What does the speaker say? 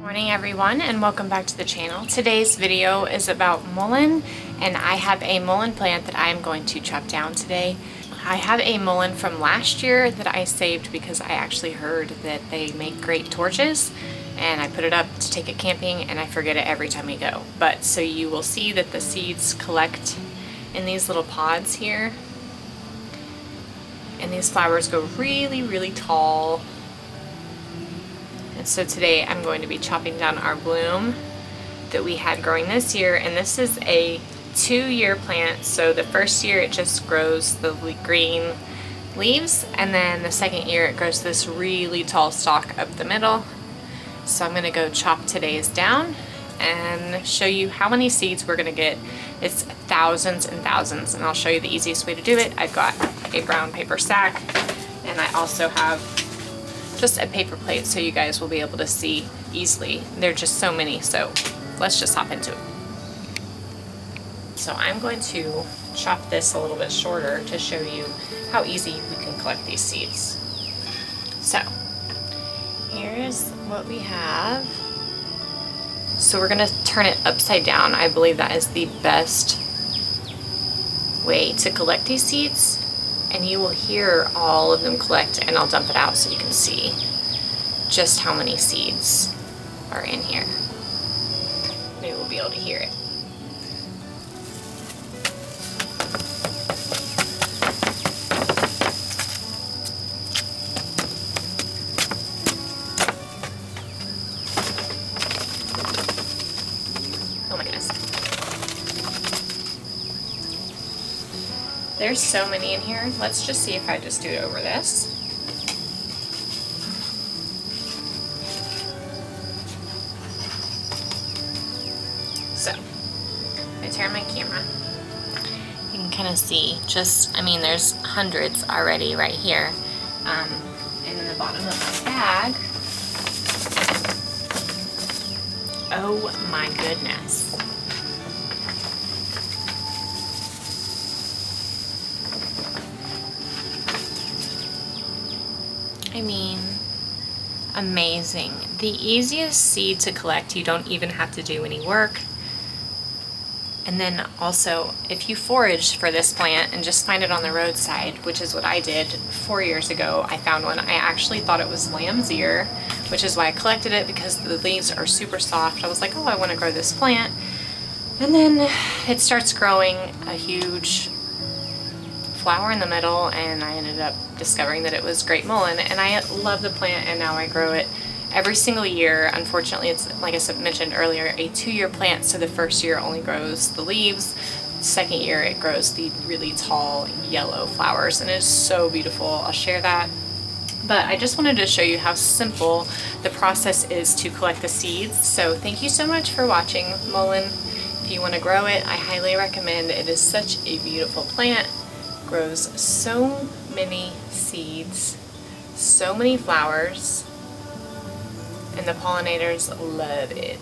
Morning everyone, and welcome back to the channel. Today's video is about mullein, and I have a mullein plant that I am going to chop down today. I have a mullein from last year that I saved because I actually heard that they make great torches, and I put it up to take it camping and I forget it every time we go. But so you will see that the seeds collect in these little pods here, and these flowers go really tall. And so today I'm going to be chopping down our bloom that we had growing this year, and this is a 2-year plant. So the first year it just grows the green leaves, and then the second year it grows this really tall stalk up the middle. So I'm gonna go chop today's down and show you how many seeds we're gonna get. It's thousands and thousands, and I'll show you the easiest way to do it. I've got a brown paper sack, and I also have just a paper plate so you guys will be able to see easily. There are just so many, so let's just hop into it. So I'm going to chop this a little bit shorter to show you how easy we can collect these seeds. So here's what we have. So we're gonna turn it upside down. I believe that is the best way to collect these seeds. And you will hear all of them collect, and I'll dump it out so you can see just how many seeds are in here. Maybe we'll be able to hear it. Oh my goodness. There's so many in here. Let's just see if I just do it over this. So, I turn my camera. You can kind of see there's hundreds already right here. And in the bottom of my bag, oh my goodness. I mean, amazing. The easiest seed to collect, you don't even have to do any work. And then also, if you forage for this plant and just find it on the roadside, which is what I did 4 years ago, I found one. I actually thought it was lamb's ear, which is why I collected it, because the leaves are super soft. I was like, oh, I want to grow this plant. And then it starts growing a huge flower in the middle, and I ended up discovering that it was great mullein, and I love the plant, and now I grow it every single year. Unfortunately, it's, like I mentioned earlier, a 2-year plant, so the first year only grows the leaves. The second year it grows the really tall yellow flowers, and it is so beautiful. I'll share that. But I just wanted to show you how simple the process is to collect the seeds. So thank you so much for watching mullein. If you want to grow it, I highly recommend. It is such a beautiful plant. Grows so many seeds, so many flowers, and the pollinators love it.